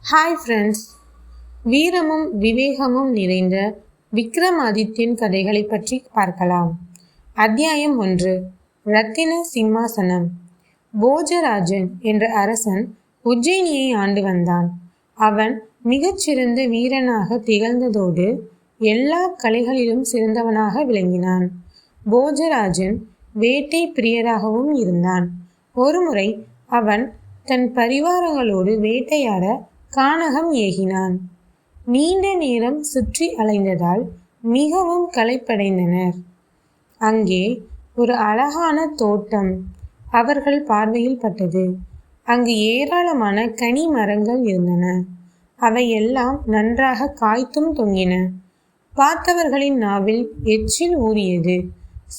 Hi friends, வீரமும் விவேகமும் நிறைந்த விக்ரமாதித்யன் கதைகளை பற்றி பார்க்கலாம். அத்தியாயம் 1. ரத்தின சிம்மாசனம். போஜராஜன் என்ற அரசன் உஜ்ஜயினியை ஆண்டு வந்தான். அவன் மிகச்சிறந்த வீரனாக திகழ்ந்ததோடு எல்லா கலைகளிலும் சிறந்தவனாக விளங்கினான். போஜராஜன் வேட்டை பிரியராகவும் இருந்தான். ஒருமுறை அவன் தன் பரிவாரங்களோடு வேட்டையாட கானகம் ஏகினான். நீண்ட நேரம் சுற்றி அலைந்ததால் மிகவும் களைப்படைந்தனர். அங்கே ஒரு அழகான தோட்டம் அவர்கள் பார்வையில் பட்டது. அங்கு ஏராளமான கனி மரங்கள் இருந்தன. அவை எல்லாம் நன்றாக காய்த்தும் தொங்கின. பார்த்தவர்களின் நாவில் எச்சில் ஊறியது.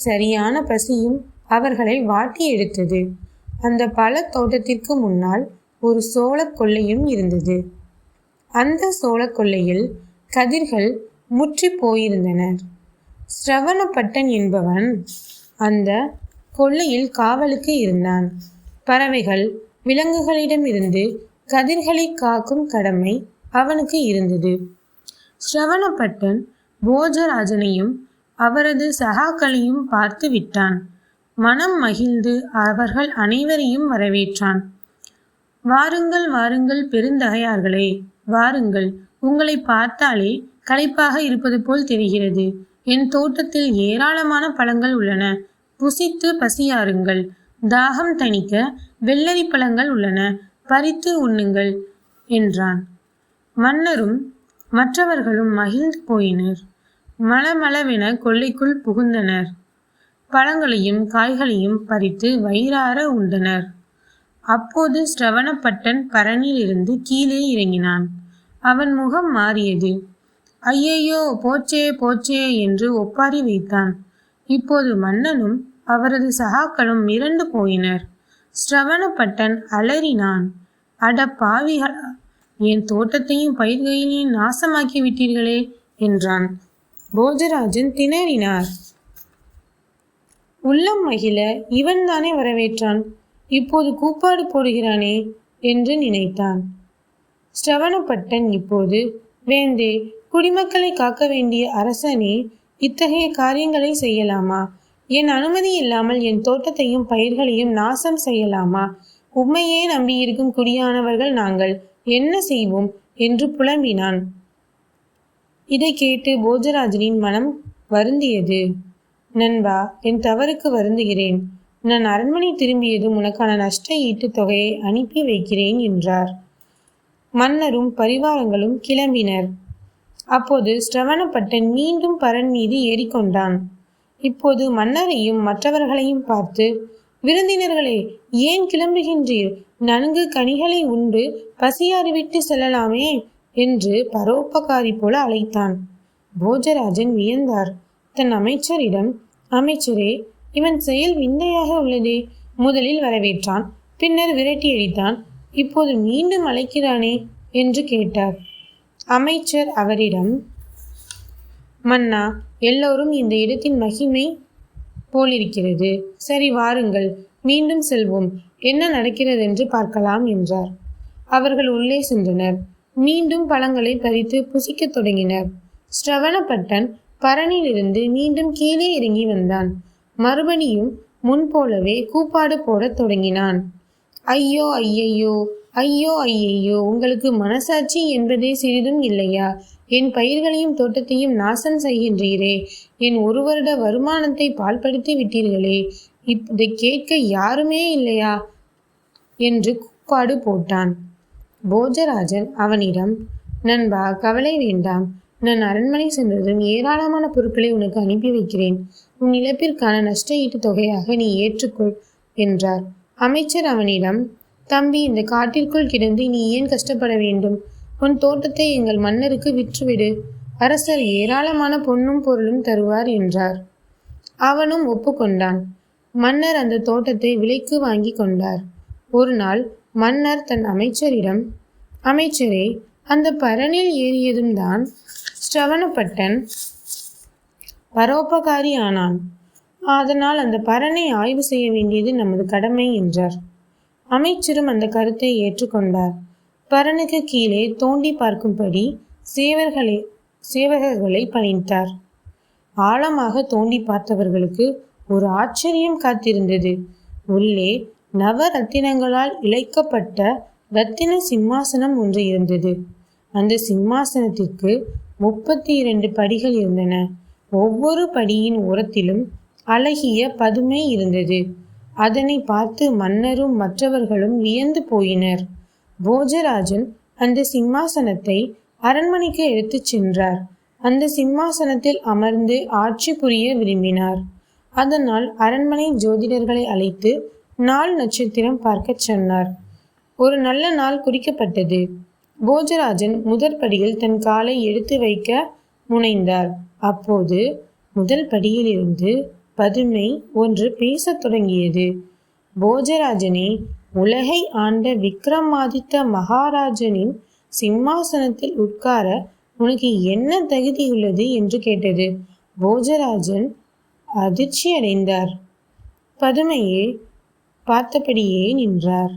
சரியான பசியும் அவர்களை வாட்டி எடுத்தது. அந்த பல தோட்டத்திற்கு முன்னால் ஒரு சோள கொல்லையும் இருந்தது. அந்த சோள கொல்லையில் கதிர்கள் முற்றி போயிருந்தன. ஸ்ரவணப்பட்டன் என்பவன் அந்த கொல்லையில் காவலுக்கு இருந்தான். பறவைகள் விலங்குகளிடமிருந்து கதிர்களை காக்கும் கடமை அவனுக்கு இருந்தது. ஸ்ரவணப்பட்டன் போஜராஜனையும் அவரது சகாக்களையும் பார்த்து விட்டான். மனம் மகிழ்ந்து அவர்கள் அனைவரையும் வரவேற்றான். வாருங்கள் வாருங்கள் பெருந்தகையார்களே, வாருங்கள். உங்களை பார்த்தாலே களைப்பாக இருப்பது போல் தெரிகிறது. என் தோட்டத்தில் ஏராளமான பழங்கள் உள்ளன. புசித்து பசியாருங்கள். தாகம் தணிக்க வெள்ளரி பழங்கள் உள்ளன. பறித்து உண்ணுங்கள் என்றான். மன்னரும் மற்றவர்களும் மகிழ்ந்து போயினர். மளமளவென கொல்லைக்குள் புகுந்தனர். பழங்களையும் காய்களையும் பறித்து வயிறார உண்டனர். அப்போது ஸ்ரவணப்பட்டன் பரணிலிருந்து கீழே இறங்கினான். அவன் முகம் மாறியது. ஐயையோ, போச்சே போச்சே என்று ஒப்பாரி வைத்தான். இப்போது மன்னனும் அவரது சகாக்களும் மிரண்டு போயினர். ஸ்ரவணப்பட்டன் அலறினான். அட பாவிகளா, என் தோட்டத்தையும் பயிர்களையும் நாசமாக்கி விட்டீர்களே என்றான். போஜராஜன் திணறினார். உள்ளம் மகிழ இவன்தானே வரவேற்றான், இப்போது கூப்பாடு போடுகிறானே என்று நினைத்தான். ஸ்ரவணப்பட்டன் இப்போது, வேந்தே, குடிமக்களை காக்க வேண்டிய அரசனே, இத்தகைய காரியங்களை செய்யலாமா? என் அனுமதி இல்லாமல் என் தோட்டத்தையும் பயிர்களையும் நாசம் செய்யலாமா? உம்மையே நம்பியிருக்கும் குடியானவர்கள் நாங்கள் என்ன செய்வோம் என்று புலம்பினான். இதை கேட்டு போஜராஜனின் மனம் வருந்தியது. நண்பா, என் தவறுக்கு வருந்துகிறேன். நான் அரண்மனை திரும்பியதும் உனக்கான நஷ்ட ஈட்டு தொகையை அனுப்பி வைக்கிறேன் என்றார். மன்னரும் பரிவாரங்களும் கிளம்பினர். அப்போது ஸ்ரவணப்பட்டன் மீண்டும் பரன் மீது ஏறிக்கொண்டான். இப்போது மன்னரையும் மற்றவர்களையும் பார்த்து, விருந்தினர்களே, ஏன் கிளம்புகின்றீர்? நன்கு கனிகளை உண்டு பசியாறிவிட்டு செல்லலாமே என்று பரோபகாரி போல அழைத்தான். போஜராஜன் வியந்தார். தன் அமைச்சரிடம், அமைச்சரே, இவன் செயல் விந்தையாக உள்ளதே. முதலில் வரவேற்றான், பின்னர் விரட்டி அடித்தான், இப்போது மீண்டும் அழைக்கிறானே என்று கேட்டார். அமைச்சர் அவரிடம், மன்னா, எல்லோரும் இந்த இடத்தின் மகிமை போலிருக்கிறது. சரி, வாருங்கள், மீண்டும் செல்வோம். என்ன நடக்கிறது என்று பார்க்கலாம் என்றார். அவர்கள் உள்ளே சென்றனர். மீண்டும் பழங்களை பறித்து புசிக்கத் தொடங்கினர். ஸ்ரவணப்பட்டன் பரணிலிருந்து மீண்டும் கீழே இறங்கி வந்தான். மறுபடியும் முன்போலவே கூப்பாடு போடத் தொடங்கினான். ஐயோ ஐயையோ, ஐயோ ஐயையோ, உங்களுக்கு மனசாட்சி என்பதே சிறிதும் இல்லையா? என் பயிர்களையும் தோட்டத்தையும் நாசம் செய்கின்றீரே. என் ஒரு வருட வருமானத்தை பாழ்படுத்தி விட்டீர்களே. இதை கேட்க யாருமே இல்லையா என்று கூப்பாடு போட்டான். போஜராஜன் அவனிடம், நண்பா, கவலை வேண்டாம். நான் அரண்மனை சென்றதும் ஏராளமான பொருட்களை உனக்கு அனுப்பி வைக்கிறேன். உன் இழப்பிற்கான நஷ்ட ஈட்டு தொகையாக நீ ஏற்றுக்கொள் என்றார். அமைச்சர் அவனிடம், தம்பி, இந்த காட்டிற்குள் கிடந்து நீ ஏன் கஷ்டப்பட வேண்டும்? உன் தோட்டத்தை எங்கள் மன்னருக்கு விற்றுவிடு. அரசர் ஏராளமான பொன்னும் பொருளும் தருவார் என்றார். அவனும் ஒப்புக்கொண்டான். மன்னர் அந்த தோட்டத்தை விலைக்கு வாங்கி கொண்டார். ஒரு நாள் மன்னர் தன் அமைச்சரிடம், அமைச்சரே, அந்த பரணில் ஏறியதும் தான் ஸ்ரவணப்பட்டன் பரோபகாரி ஆனான். அதனால் அந்த பரனை ஆய்வு செய்ய வேண்டியது நமது கடமை என்றார். அமைச்சரும் அந்த கருத்தை ஏற்றுக்கொண்டார். பரனுக்கு கீழே தோண்டி பார்க்கும்படி சேவகர்களை பணித்தார். ஆழமாக தோண்டி பார்த்தவர்களுக்கு ஒரு ஆச்சரியம் காத்திருந்தது. உள்ளே நவரத்தினங்களால் இழைக்கப்பட்ட இரத்தின சிம்மாசனம் ஒன்று இருந்தது. அந்த சிம்மாசனத்திற்கு 32 படிகள் இருந்தன. ஒவ்வொரு படியின் ஓரத்திலும் அழகிய பதுமை இருந்தது. அதனை பார்த்து மன்னரும் மற்றவர்களும் வியந்து போயினர். போஜராஜன் அந்த சிம்மாசனத்தை அரண்மனைக்கு எடுத்துச் சென்றார். அந்த சிம்மாசனத்தில் அமர்ந்து ஆட்சி புரிய விரும்பினார். அதனால் அரண்மனை ஜோதிடர்களை அழைத்து நாள் நட்சத்திரம் பார்க்க சொன்னார். ஒரு நல்ல நாள் குறிக்கப்பட்டது. போஜராஜன் முதற் படியில் தன் காலை எடுத்து வைக்க முனைந்தார். அப்போது முதல் படியிலிருந்து பதுமை ஒன்று பேசத் தொடங்கியது. போஜராஜனே, உலகை ஆண்ட விக்ரமாதித்த மகாராஜனின் சிம்மாசனத்தில் உட்கார உனக்கு என்ன தகுதியுள்ளது என்று கேட்டது. போஜராஜன் அதிர்ச்சி அடைந்தார். பதுமையை பார்த்தபடியே நின்றார்.